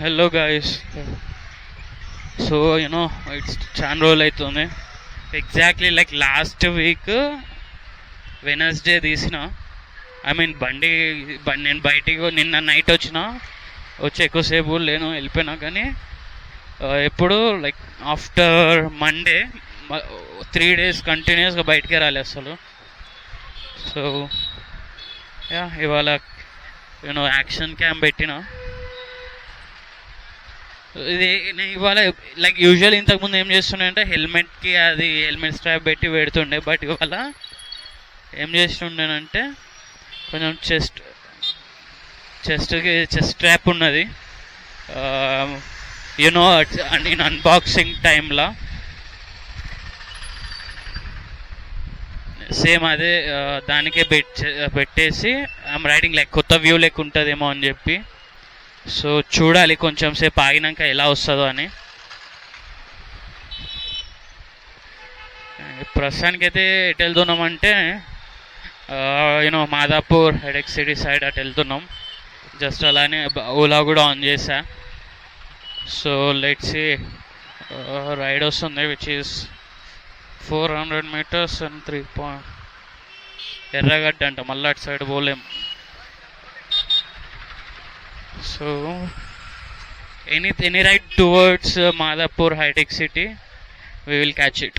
Hello guys. So it's చాలా రోజులు అవుతుంది. Exactly like last week Wednesday తీసిన. ఐ మీన్ నేను బయటికి నిన్న నైట్ వచ్చి ఎక్కువసేపు లేను, వెళ్ళిపోయినా. కానీ ఎప్పుడు లైక్ ఆఫ్టర్ మండే 3 days కంటిన్యూస్గా బయటికే రాలే అసలు. సో ఇవాళ యాక్షన్ క్యాంప్ పెట్టిన. ఇది ఇవాళ లైక్ యూజువల్ ఇంతకుముందు ఏం చేస్తుండే అంటే హెల్మెట్కి అది హెల్మెట్ స్ట్రాప్ పెట్టి పెడుతుండే. బట్ ఇవాళ ఏం చేస్తుండేనంటే కొంచెం చెస్ట్కి చెస్ట్ స్ట్రాప్ ఉన్నది. నేను అన్బాక్సింగ్ టైంలో సేమ్ అదే దానికే పెట్టేసి ఐమ్ రైడింగ్ లైక్ కొత్త వ్యూ లెక్క ఉంటుందేమో అని చెప్పి. సో చూడాలి కొంచెం సేపు ఆగినాక ఎలా వస్తుందో అని. ప్రస్తుతానికైతే ఎటు వెళ్తున్నామంటే మాదాపూర్ హెడెక్ సిటీ సైడ్ అటు వెళ్తున్నాం. జస్ట్ అలానే ఓలా కూడా ఆన్ చేసా. So let's see. రైడ్ వస్తుంది which is 400 meters and 3 Erragadda అంట, మళ్ళీ అటు సైడ్ పోలేం. So any ride towards Madhapur Hitec City we will catch it.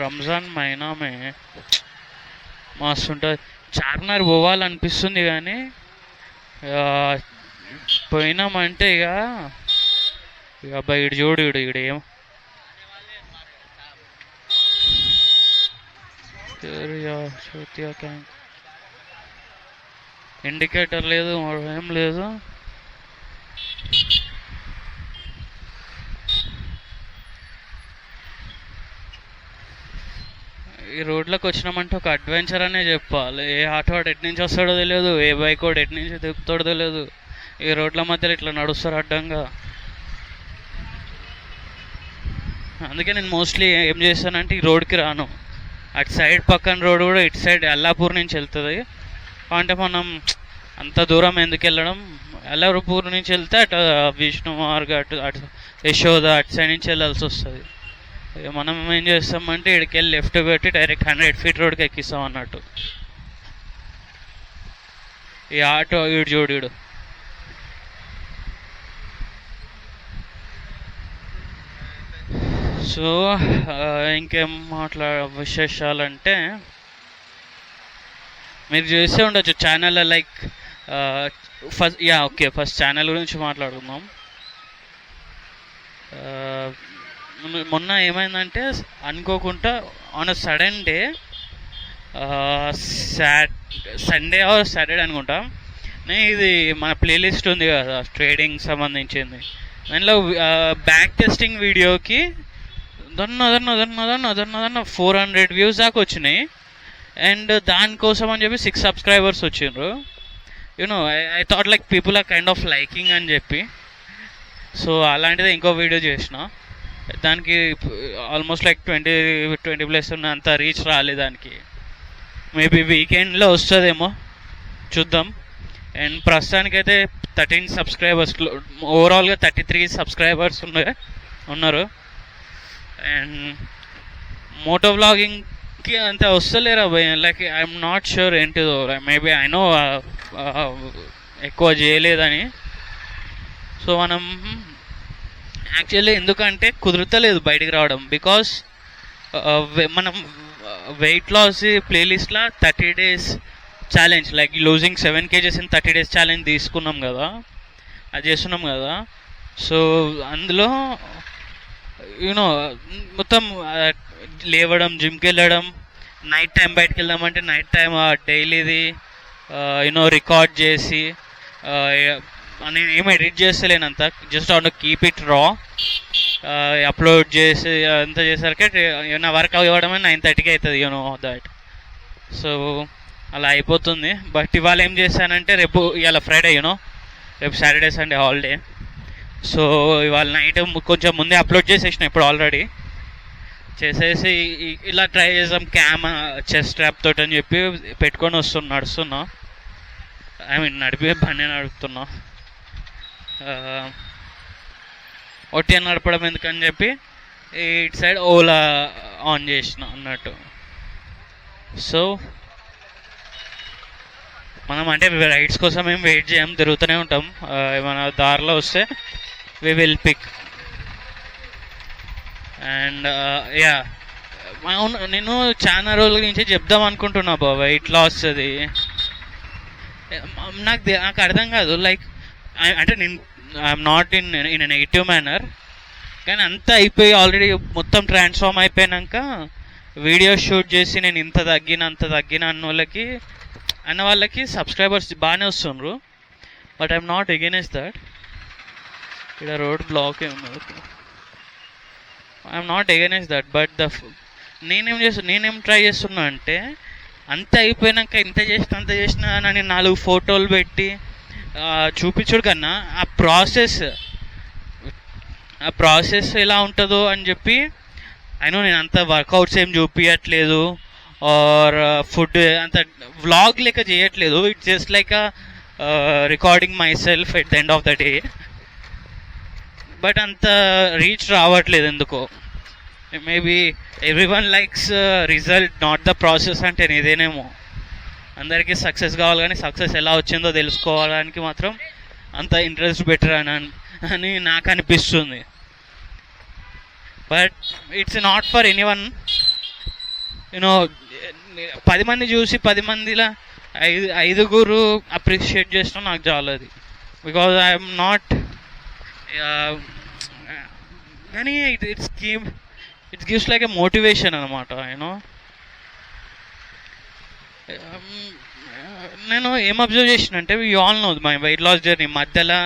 Ramzan మహినా మే మస్తు ఉంటుంది. చార్మినార్ పోవాలనిపిస్తుంది కానీ పోయినామంటే ఇక అబ్బాయి ఇడు చూడు ఇడేం ఇండికేటర్ లేదు, ఏం లేదు. ఈ రోడ్లోకి వచ్చినామంటే ఒక అడ్వెంచర్ అనే చెప్పాలి. ఏ ఆటో వాడు ఎటు నుంచి వస్తాడో తెలియదు, ఏ బైక్ వాడు ఎటు నుంచి తిప్పుతాడో తెలియదు. ఈ రోడ్ల మధ్యలో ఇట్లా నడుస్తారు అడ్డంగా. అందుకే నేను మోస్ట్లీ ఏం చేస్తానంటే ఈ రోడ్కి రాను. అటు సైడ్ పక్కన రోడ్ కూడా ఇటు సైడ్ అల్లాపూర్ నుంచి వెళ్తుంది. అంటే మనం అంత దూరం ఎందుకు వెళ్ళడం, అల్లాపూర్ నుంచి వెళ్తే అటు విష్ణు మార్గ్ అటు యశోద అటు సైడ్ నుంచి వెళ్ళాల్సి వస్తుంది. మనం ఏం చేస్తామంటే ఇక్కడికి వెళ్ళి లెఫ్ట్ పెట్టి డైరెక్ట్ 100 feet రోడ్కి ఎక్కిస్తాం అన్నట్టు. ఈ ఆటో చూడు సో ఇంకేం విశేషాలంటే మీరు చూసే ఉండొచ్చు ఛానల్లో లైక్ ఫస్ట్ ఛానల్ గురించి మాట్లాడుకుందాం. మొన్న ఏమైందంటే అనుకోకుండా on sudden day Sunday or Saturday అనుకుంటా, ఇది మన ప్లేలిస్ట్ ఉంది కదా ట్రేడింగ్ సంబంధించింది, దానిలో బ్యాక్ టెస్టింగ్ వీడియోకి దన్న 400 views దాకా వచ్చినాయి. అండ్ దానికోసం అని చెప్పి 6 subscribers వచ్చిండ్రు. I thought like people are kind of liking అని చెప్పి. సో అలాంటిదే ఇంకో వీడియో చేసిన. దానికి ఆల్మోస్ట్ లైక్ 20+ ఉన్న అంత రీచ్ రాలేదు దానికి. మేబీ వీకెండ్లో వస్తుందేమో, చూద్దాం. అండ్ ప్రస్తుతానికైతే 13 subscribers, ఓవరాల్గా 33 subscribers ఉన్నారు. అండ్ మోటో వ్లాగింగ్కి అంత వస్తలేరా భయ, లైక్ ఐఎమ్ నాట్ షూర్ ఏంటిదో. మేబీ ఐ నో ఎక్కువ చేయలేదని. సో మనం యాక్చువల్లీ ఎందుకంటే కుదురుతలేదు బయటికి రావడం, బికాస్ మనం వెయిట్ లాస్ ప్లేలిస్ట్లో 30 days challenge like losing 7 kgs in 30 days challenge తీసుకున్నాం కదా, అది చేస్తున్నాం కదా. సో అందులో మొత్తం లేవడం, జిమ్కి వెళ్ళడం, నైట్ టైం బయటకు వెళ్దామంటే నైట్ టైం డైలీది రికార్డ్ చేసి నేను ఏమి ఎడిట్ చేస్తలేనంత, జస్ట్ ఆన్ కీప్ ఇట్ రా, అప్లోడ్ చేసి అంతా చేసరికి నా వర్క్ అవ్వడమే 9:30కి అవుతుంది దట్. సో అలా అయిపోతుంది. బట్ ఇవాళ ఏం చేశానంటే ఇవాళ ఫ్రైడే, రేపు సాటర్డే సండే హాలిడే. సో ఇవాళ నైట్ కొంచెం ముందే అప్లోడ్ చేసేసిన ఇప్పుడు ఆల్రెడీ చేసేసి ఇలా ట్రై చేసాం. చెస్ట్ స్ట్రాప్ తోటి అని చెప్పి పెట్టుకొని నడుస్తున్నా. ఐ మీన్ నడిపే బండి నడుపుతున్నా. ఒట్టి నడపడం ఎందుకని చెప్పి ఇటు సైడ్ ఓలా ఆన్ చేసిన అన్నట్టు. సో మనం అంటే రైడ్స్ కోసం ఏం వెయిట్ చేయం, తిరుగుతూనే ఉంటాం. ఏమైనా దారిలో వస్తే we will pick. And yeah, అవును, నేను చాలా రోజుల నుంచి చెప్దాం అనుకుంటున్నా బాబా ఇట్లా వస్తుంది. నాకు అర్థం కాదు, లైక్ అంటే నేను I'm not in in negative manner, కానీ అంతా అయిపోయి ఆల్రెడీ మొత్తం ట్రాన్స్ఫార్మ్ అయిపోయాక వీడియో షూట్ చేసి నేను ఇంత తగ్గిన అంత తగ్గిన అన్న వాళ్ళకి సబ్స్క్రైబర్స్ బాగానే వస్తుండ్రు. But I'm not against that. ఇక్కడ రోడ్ బ్లాక్ ఉన్నది. I'm not against that. But నేనేం ట్రై చేస్తున్నా అంటే అంత అయిపోయాక ఇంత చేసిన అని 4 ఫోటోలు పెట్టి చూపించుడు కన్నా ఆ ప్రాసెస్ ఎలా ఉంటుందో అని చెప్పి, అయినా నేను అంత వర్కౌట్స్ ఏం చూపించట్లేదు ఆర్ ఫుడ్ అంత వ్లాగ్ లెక్క చేయట్లేదు. It's just like recording my self at the end of the day. But అంత రీచ్ రావట్లేదు ఎందుకో. Maybe everyone likes result, not the process అంటే ఇదేనేమో. అందరికీ సక్సెస్ కావాలి, కానీ సక్సెస్ ఎలా వచ్చిందో తెలుసుకోవడానికి మాత్రం అంత ఇంట్రెస్ట్ బెటర్ అని నాకు అనిపిస్తుంది. But it's not for anyone. You know 10 మంది చూసి 10 మందిలో 5 అప్రిషియేట్ చేసినా నాకు చాలది. బికాజ్ ఐఎమ్ నాట్, కానీ it's gives like a motivation అనమాట. యూనో నేను ఏం అబ్జర్వ్ చేసిన అంటే, you all know my weight loss journey. మధ్యలో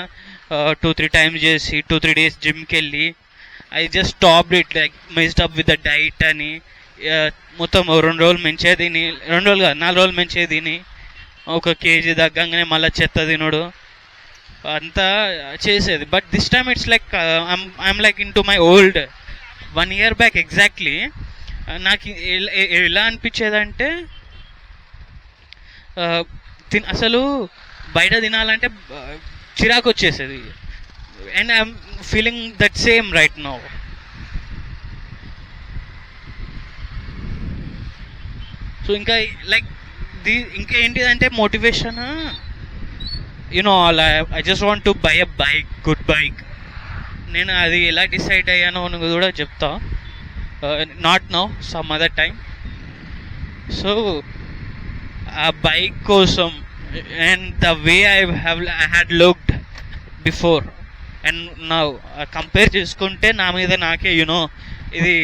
2-3 టైమ్స్ చేసి 2-3 డేస్ జిమ్కి వెళ్ళి I just stopped it, like messed up with the diet అని. మొత్తం 2 రోజులు మంచిగా తిని, 2 రోజులు కాదు 4 రోజులు మంచిగా తిని 1 kg తగ్గంగానే మళ్ళీ చెత్త తినడు అంతా చేసేది. But this time it's like I'm like in to my old 1 year back exactly. నాకు ఎలా అనిపించేదంటే, అసలు బయట తినాలంటే చిరాకు వచ్చేసేది. And I'm feeling that same right now. So ఇంకా లైక్ ఇంకా ఏంటిదంటే motivation, you know I just want to buy a bike, good bike. నేను అది ఎలా డిసైడ్ అయ్యానో అని కూడా చెప్తా, not now, some other time. So ఆ బైక్ కోసం and the way I had looked before and now compare చేసుకుంటే నా మీద నాకే యూనో, ఇది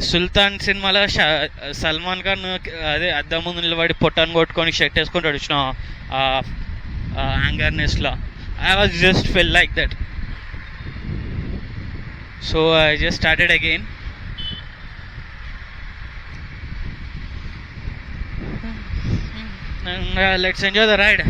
సుల్తాన్ సినిమాలో సల్మాన్ ఖాన్ అదే అద్దం ముందు నిలబడి పొట్టాను కొట్టుకొని షర్ట్ వేసుకుంటాడు వచ్చిన యాంగర్నెస్లో. I was just fell like that. So I just started again. Let's enjoy the ride.